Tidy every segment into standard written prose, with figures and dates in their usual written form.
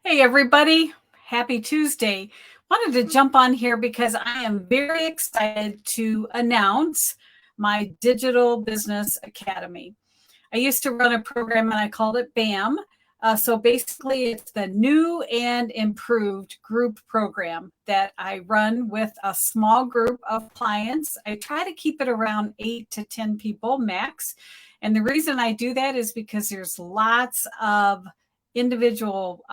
Hey, everybody. Happy Tuesday. Wanted to jump on here because I am very excited to announce my Digital Business Academy. I used to run a program and I called it BAM. So basically, it's the new and improved group program that I run with a small group of clients. I try to keep it around 8 to 10 people max. And the reason I do that is because there's lots of individual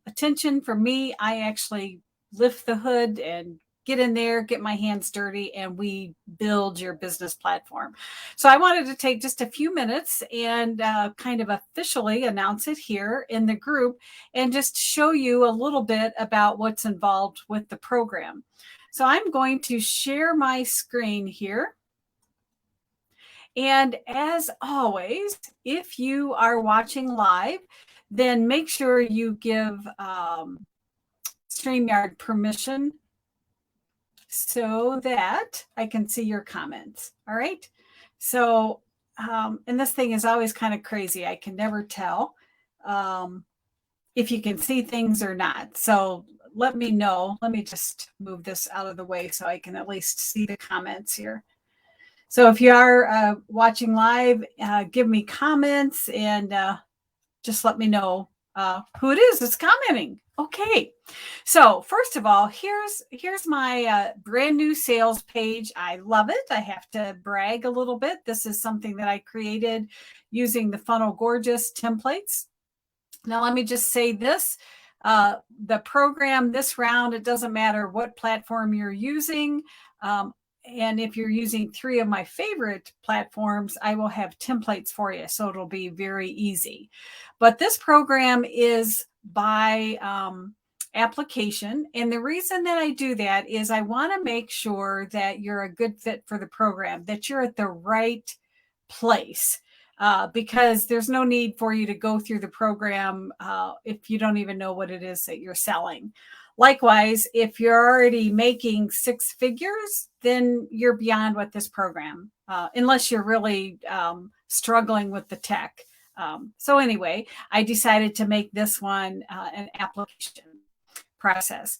attention. For me, I actually lift the hood and get in there, get my hands dirty, and we build your business platform. So I wanted to take just a few minutes and kind of officially announce it here in the group and just show you a little bit about what's involved with the program. So I'm going to share my screen here. And as always, if you are watching live, then make sure you give StreamYard permission so that I can see your comments. All right. So, and this thing is always kind of crazy. I can never tell if you can see things or not. So let me know. Let me just move this out of the way so I can at least see the comments here. So if you are watching live, give me comments and just let me know who it is that's commenting. Okay, so first of all, here's my brand new sales page. I love it. I have to brag a little bit. This is something that I created using the Funnel Gorgeous templates. Now, let me just say this. The program this round, it doesn't matter what platform you're using. And if you're using 3 of my favorite platforms, I will have templates for you. So it'll be very easy. But this program is by application. And the reason that I do that is I want to make sure that you're a good fit for the program, that you're at the right place. Because there's no need for you to go through the program if you don't even know what it is that you're selling. Likewise, if you're already making 6 figures, then you're beyond what this program, unless you're really struggling with the tech. So anyway, I decided to make this one an application process.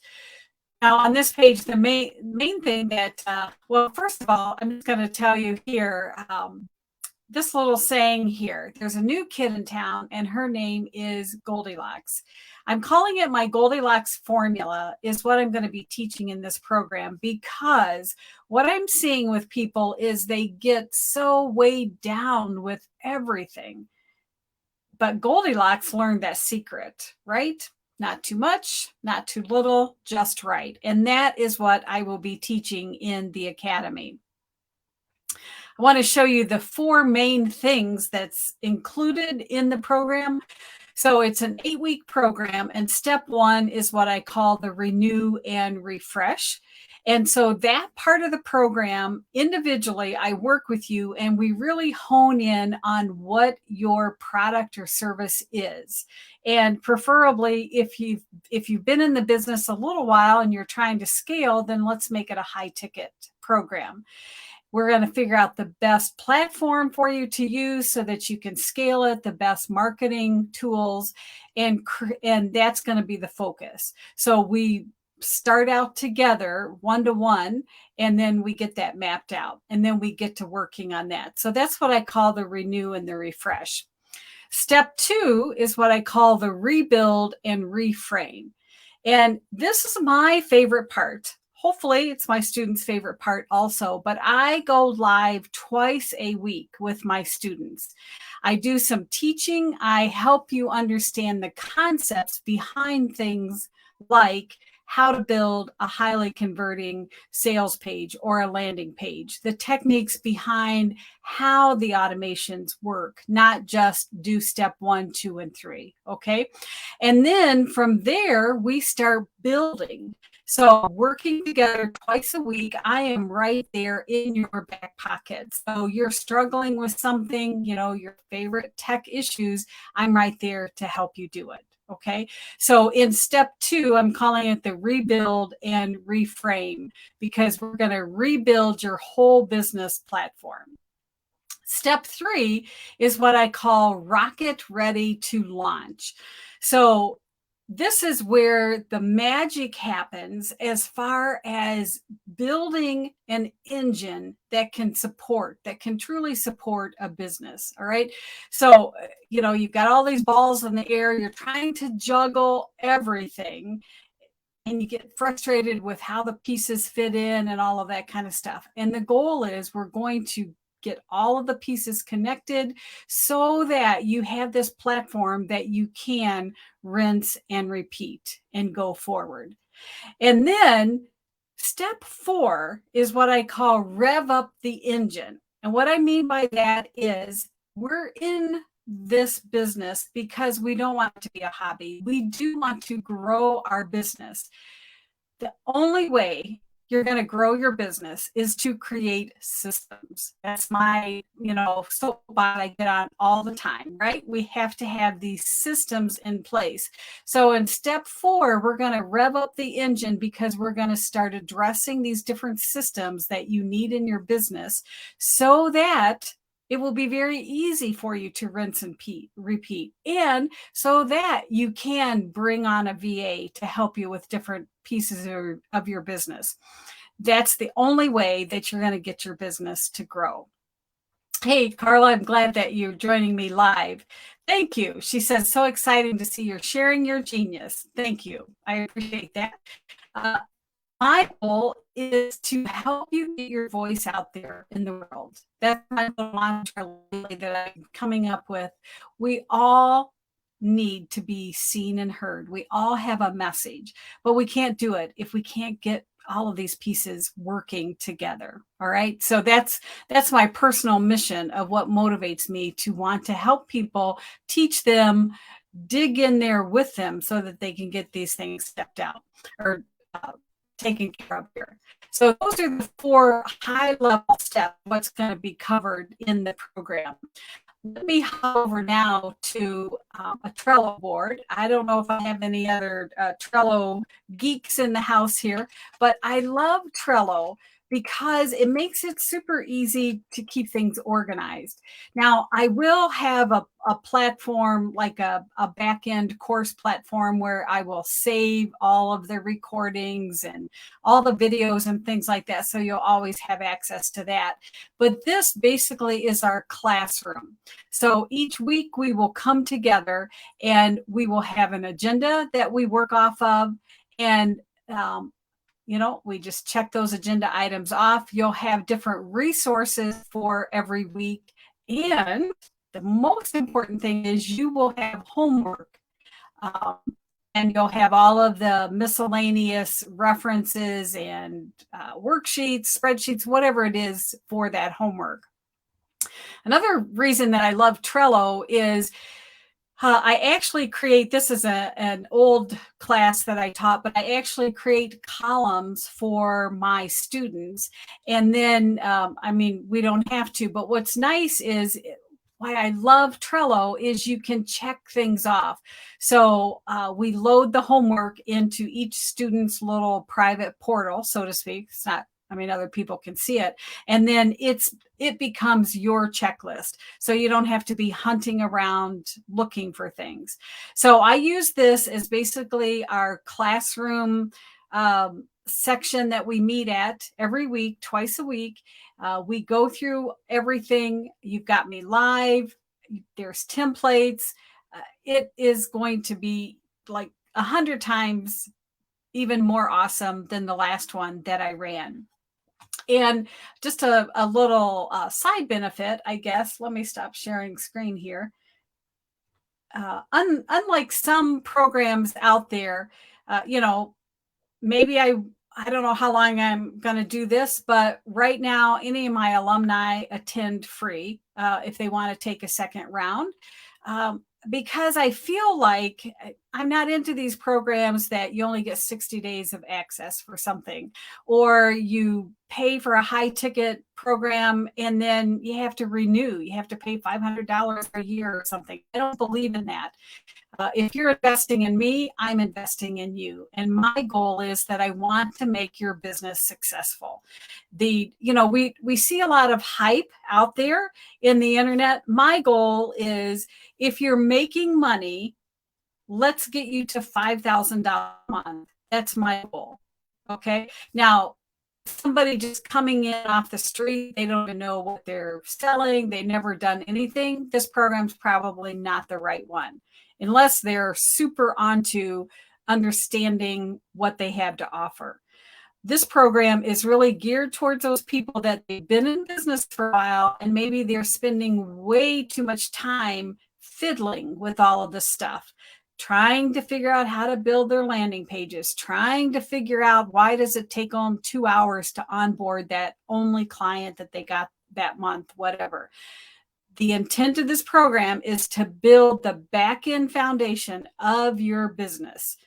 Now on this page, the main thing that, well, first of all, I'm just going to tell you here, this little saying here, there's a new kid in town and her name is Goldilocks. I'm calling it my Goldilocks Formula is what I'm going to be teaching in this program, because what I'm seeing with people is they get so weighed down with everything. But Goldilocks learned that secret, right? Not too much, not too little, just right. And that is what I will be teaching in the academy. I want to show you the 4 main things that's included in the program. So it's an 8-week program, and step 1 is what I call the renew and refresh. And so that part of the program, individually, I work with you and we really hone in on what your product or service is. And preferably, if you've been in the business a little while and you're trying to scale, then let's make it a high ticket program. We're going to figure out the best platform for you to use so that you can scale it, the best marketing tools, and that's going to be the focus. So we start out together one-to-one, and then we get that mapped out, and then we get to working on that. So that's what I call the renew and the refresh. Step 2 is what I call the rebuild and reframe. And this is my favorite part. Hopefully it's my students' favorite part also, but I go live twice a week with my students. I do some teaching. I help you understand the concepts behind things like how to build a highly converting sales page or a landing page, the techniques behind how the automations work, not just do step 1, 2, and 3. Okay. And then from there, we start building. So working together twice a week, I am right there in your back pocket. So you're struggling with something, your favorite tech issues, I'm right there to help you do it. Okay. So in step 2, I'm calling it the rebuild and reframe, because we're going to rebuild your whole business platform. Step 3 is what I call rocket ready to launch. So this is where the magic happens as far as building an engine that can truly support a business. All right. So, you've got all these balls in the air, you're trying to juggle everything, and you get frustrated with how the pieces fit in and all of that kind of stuff. And the goal is we're going to get all of the pieces connected so that you have this platform that you can rinse and repeat and go forward. And then step 4 is what I call rev up the engine. And what I mean by that is we're in this business because we don't want it to be a hobby. We do want to grow our business. The only way you're going to grow your business is to create systems. That's my, soapbox I get on all the time, right? We have to have these systems in place. So in step 4, we're going to rev up the engine because we're going to start addressing these different systems that you need in your business so that it will be very easy for you to rinse and repeat, and so that you can bring on a VA to help you with different pieces of your business. That's the only way that you're going to get your business to grow. Hey, Carla, I'm glad that you're joining me live. Thank you. She says, so exciting to see you're sharing your genius. Thank you. I appreciate that. My goal is to help you get your voice out there in the world. That's my little mantra that I'm coming up with. We all need to be seen and heard. We all have a message, but we can't do it if we can't get all of these pieces working together. All right. So that's my personal mission of what motivates me to want to help people, teach them, dig in there with them so that they can get these things stepped out or taken care of here. So those are the 4 high-level steps, what's going to be covered in the program. Let me hop over now to a Trello board. I don't know if I have any other Trello geeks in the house here, but I love Trello because it makes it super easy to keep things organized. Now, I will have a platform, like a back-end course platform where I will save all of the recordings and all the videos and things like that. So you'll always have access to that. But this basically is our classroom. So each week we will come together and we will have an agenda that we work off of. And we just check those agenda items off. You'll have different resources for every week. And the most important thing is you will have homework. And you'll have all of the miscellaneous references and worksheets, spreadsheets, whatever it is for that homework. Another reason that I love Trello is I actually create, this is an old class that I taught, but I actually create columns for my students. And then, we don't have to, but what's nice is why I love Trello is you can check things off. So we load the homework into each student's little private portal, so to speak. It's not, other people can see it. And then it becomes your checklist. So you don't have to be hunting around looking for things. So I use this as basically our classroom section that we meet at every week, twice a week. We go through everything. You've got me live. There's templates. It is going to be like 100 times even more awesome than the last one that I ran. And just a little side benefit, I guess. Let me stop sharing screen here. Unlike some programs out there, maybe I don't know how long I'm going to do this, but right now, any of my alumni attend free if they want to take a second round. Because I feel like I'm not into these programs that you only get 60 days of access for something, or you pay for a high ticket program and then you have to renew. You have to pay $500 a year or something. I don't believe in that. If you're investing in me, I'm investing in you. And my goal is that I want to make your business successful. We see a lot of hype out there in the internet. My goal is if you're making money, let's get you to $5,000 a month. That's my goal. Okay. Now, somebody just coming in off the street, they don't even know what they're selling, they've never done anything, this program's probably not the right one, unless they're super onto understanding what they have to offer. This program is really geared towards those people that they've been in business for a while, and maybe they're spending way too much time fiddling with all of this stuff, trying to figure out how to build their landing pages, trying to figure out why does it take them 2 hours to onboard that only client that they got that month, whatever. The intent of this program is to build the back-end foundation of your business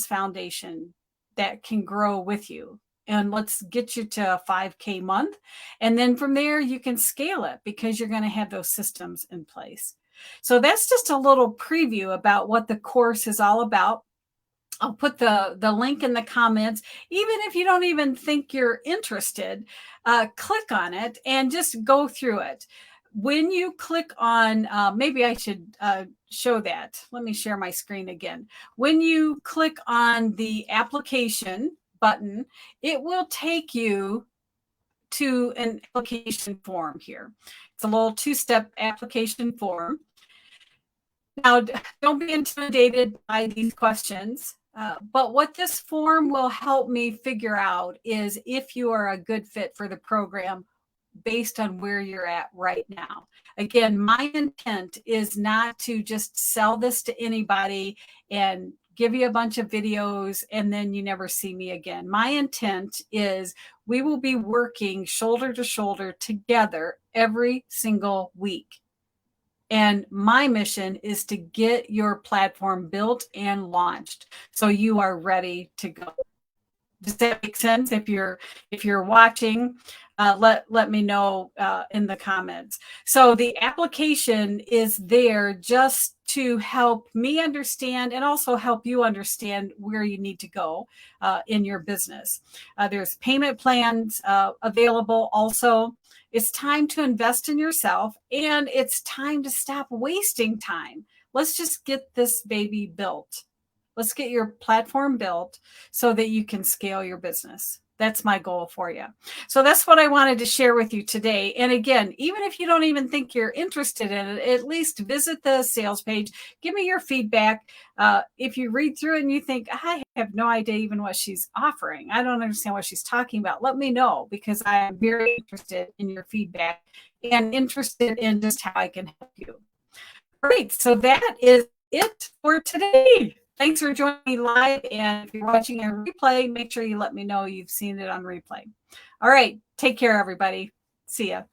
foundation that can grow with you. And let's get you to a 5K month. And then from there, you can scale it because you're going to have those systems in place. So that's just a little preview about what the course is all about. I'll put the link in the comments. Even if you don't even think you're interested, click on it and just go through it. When you click on, maybe I should show that. Let me share my screen again. When you click on the application button, it will take you to an application form here. It's a little 2-step application form. Now, don't be intimidated by these questions, but what this form will help me figure out is if you are a good fit for the program based on where you're at right now. Again, my intent is not to just sell this to anybody and give you a bunch of videos and then you never see me again. My intent is we will be working shoulder to shoulder together every single week. And my mission is to get your platform built and launched so you are ready to go. Does that make sense? If you're watching, let me know in the comments. So the application is there just to help me understand and also help you understand where you need to go in your business. There's payment plans available also. It's time to invest in yourself, and it's time to stop wasting time. Let's just get this baby built. Let's get your platform built so that you can scale your business. That's my goal for you. So that's what I wanted to share with you today. And again, even if you don't even think you're interested in it, at least visit the sales page. Give me your feedback. If you read through it and you think, I have no idea even what she's offering, I don't understand what she's talking about, let me know, because I am very interested in your feedback and interested in just how I can help you. Great. So that is it for today. Thanks for joining me live. And if you're watching a replay, make sure you let me know you've seen it on replay. All right. Take care, everybody. See ya.